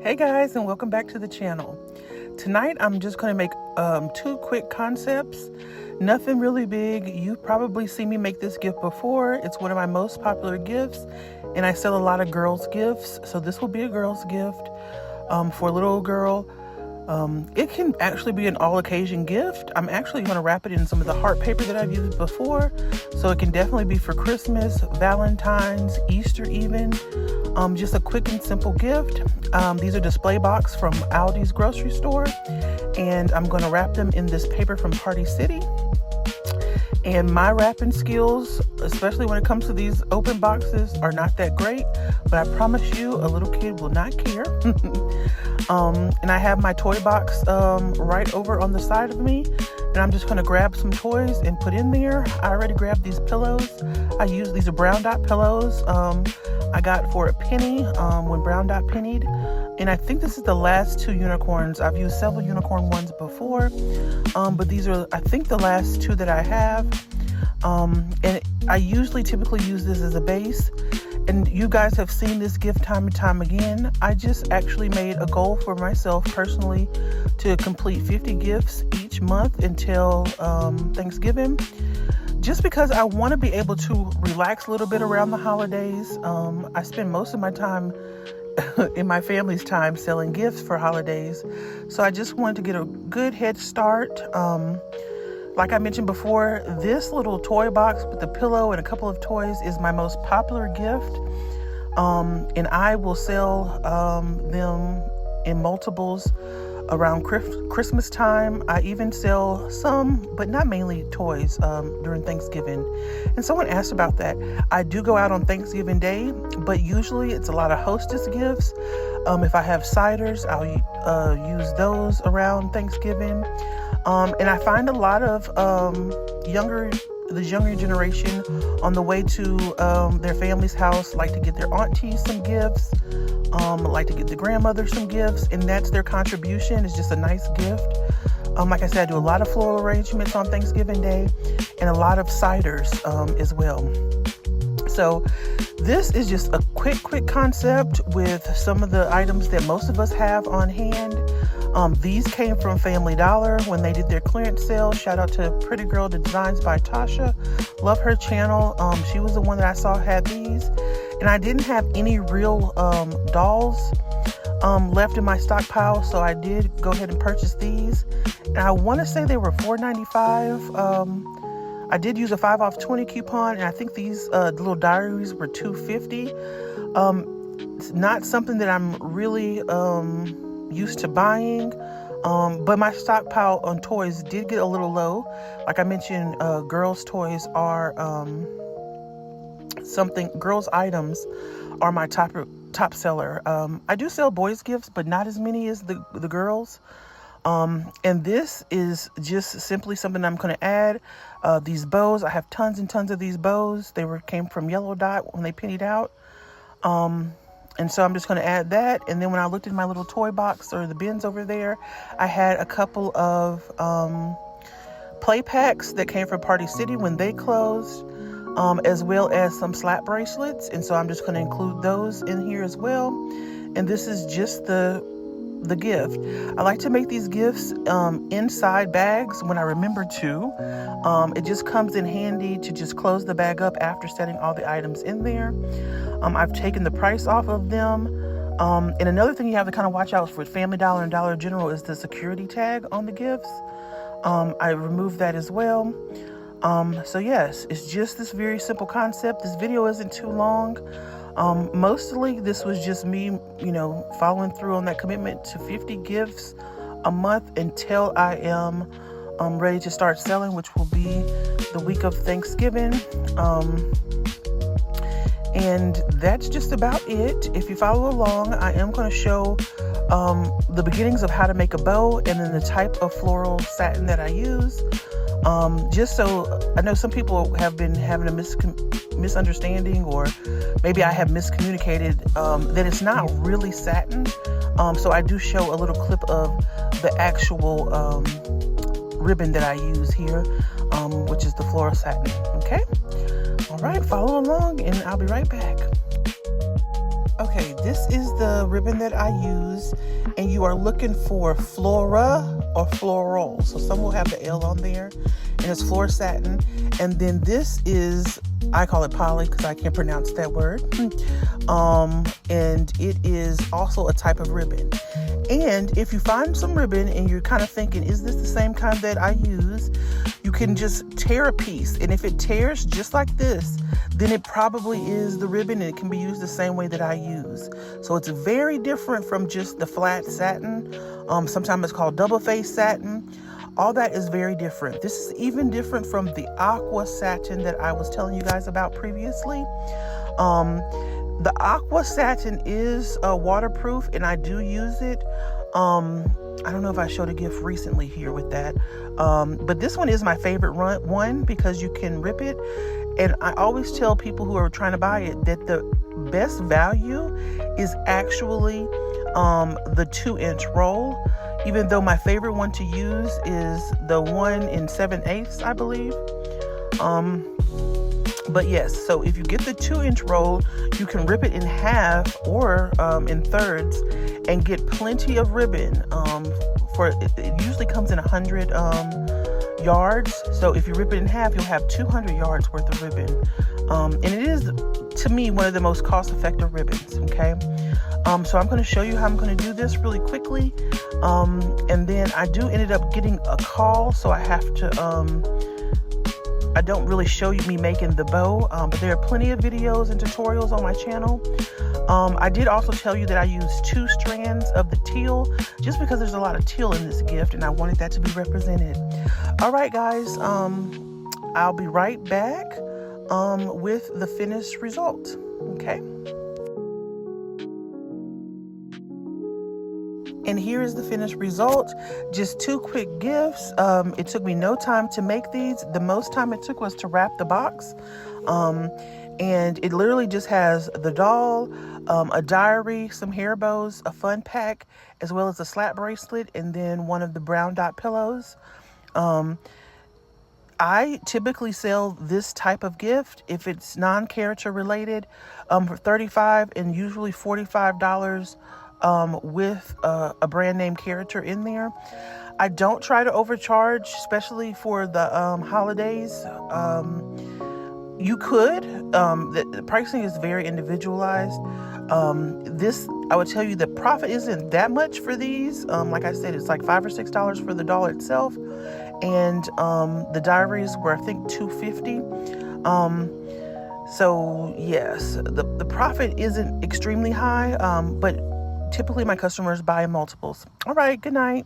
Hey guys, and welcome back to the channel. Tonight I'm just going to make two quick concepts. Nothing really big. You've probably seen me make this gift before. It's one of my most popular gifts, and I sell a lot of girls gifts. So this will be a girl's gift for a little girl. It can actually be an all occasion gift. I'm actually going to wrap it in some of the heart paper that I've used before. So it can definitely be for Christmas, Valentine's, Easter even. Just a quick and simple gift. These are display box from Aldi's grocery store. And I'm going to wrap them in this paper from Party City. And my wrapping skills, especially when it comes to these open boxes, are not that great. But I promise you, a little kid will not care. And I have my toy box right over on the side of me. And I'm just going to grab some toys and put in there. I already grabbed these pillows. These are Brown Dot pillows. I got for a penny when Brown Dot pennied. And I think this is the last two unicorns. I've used several unicorn ones before. But these are, I think, the last two that I have. And I typically use this as a base. And you guys have seen this gift time and time again. I just actually made a goal for myself personally to complete 50 gifts each month until Thanksgiving. Just because I want to be able to relax a little bit around the holidays. I spend most of my time in my family's time selling gifts for holidays. So I just wanted to get a good head start. Like I mentioned before, this little toy box with the pillow and a couple of toys is my most popular gift. And I will sell them in multiples around Christmas time. I even sell some, but not mainly, toys during Thanksgiving. And someone asked about that. I do go out on Thanksgiving Day, but usually it's a lot of Hostess gifts. If I have ciders, I'll use those around Thanksgiving. And I find a lot of younger generation on the way to their family's house like to get their aunties some gifts, like to get the grandmother some gifts, and that's their contribution. It's just a nice gift. Like I said, I do a lot of floral arrangements on Thanksgiving Day and a lot of ciders as well. So this is just a quick concept with some of the items that most of us have on hand. These came from Family Dollar when they did their clearance sale. Shout out to Pretty Girl Designs by Tasha. Love her channel. She was the one that I saw had these. And I didn't have any real dolls left in my stockpile, so I did go ahead and purchase these. And I want to say they were $4.95. I did use a 5 off 20 coupon, and I think these little diaries were $2.50. It's not something that I'm really used to buying, but my stockpile on toys did get a little low. Like I mentioned, girls' toys are girls' items are my top seller. I do sell boys' gifts, but not as many as the girls. And this is just simply something I'm going to add. These bows, I have tons and tons of these bows. They came from Yellow Dot when they pennied out. And so I'm just going to add that. And then when I looked in my little toy box or the bins over there, I had a couple of play packs that came from Party City when they closed, as well as some slap bracelets. And so I'm just going to include those in here as well. And this is just the gift. I like to make these gifts inside bags when I remember to. It just comes in handy to just close the bag up after setting all the items in there. I've taken the price off of them. And another thing you have to kind of watch out for Family Dollar and Dollar General is the security tag on the gifts. I removed that as well. So yes, it's just this very simple concept. This video isn't too long. Mostly this was just me, following through on that commitment to 50 gifts a month until I am ready to start selling, which will be the week of Thanksgiving. And that's just about it. If you follow along, I am going to show the beginnings of how to make a bow and then the type of floral satin that I use. Just so I know some people have been having a misunderstanding, or maybe I have miscommunicated that it's not really satin. So I do show a little clip of the actual ribbon that I use here, which is the floral satin. Okay. All right, follow along and I'll be right back. Okay, this is the ribbon that I use, and you are looking for Flora or Floral. So some will have the L on there, and it's Flora Satin. And then this is, I call it poly because I can't pronounce that word. And it is also a type of ribbon. And if you find some ribbon and you're kind of thinking, is this the same kind that I use? You can just tear a piece. And if it tears just like this, then it probably is the ribbon, and it can be used the same way that I use. So it's very different from just the flat satin. Sometimes it's called double face satin. All that is very different. This is even different from the aqua satin that I was telling you guys about previously. The aqua satin is waterproof, and I do use it. I don't know if I showed a gift recently here with that. But this one is my favorite one because you can rip it. And I always tell people who are trying to buy it that the best value is actually the 2-inch roll, even though my favorite one to use is the 1 7/8, I believe. But yes, so if you get the 2-inch roll, you can rip it in half or in thirds and get plenty of ribbon. It usually comes in 100 yards. So if you rip it in half, you'll have 200 yards worth of ribbon. And it is, to me, one of the most cost-effective ribbons. Okay. So I'm going to show you how I'm going to do this really quickly. And then I ended up getting a call, so I have to, I don't really show you me making the bow, but there are plenty of videos and tutorials on my channel. I did also tell you that I used 2 strands of the teal, just because there's a lot of teal in this gift, and I wanted that to be represented. All right, guys, I'll be right back with the finished result. Okay. And here is the finished result. Just 2 quick gifts. It took me no time to make these. The most time it took was to wrap the box. And it literally just has the doll, a diary, some hair bows, a fun pack, as well as a slap bracelet, and then one of the brown dot pillows. I typically sell this type of gift, if it's non-character related, for $35 and usually $45 with a brand name character in there. I don't try to overcharge, especially for the holidays. You could. The pricing is very individualized. This, I would tell you, the profit isn't that much for these. Like I said, it's like $5 or $6 for the doll itself, and the diaries were, I think, $2.50. So yes, the profit isn't extremely high, but typically my customers buy in multiples. All right, good night.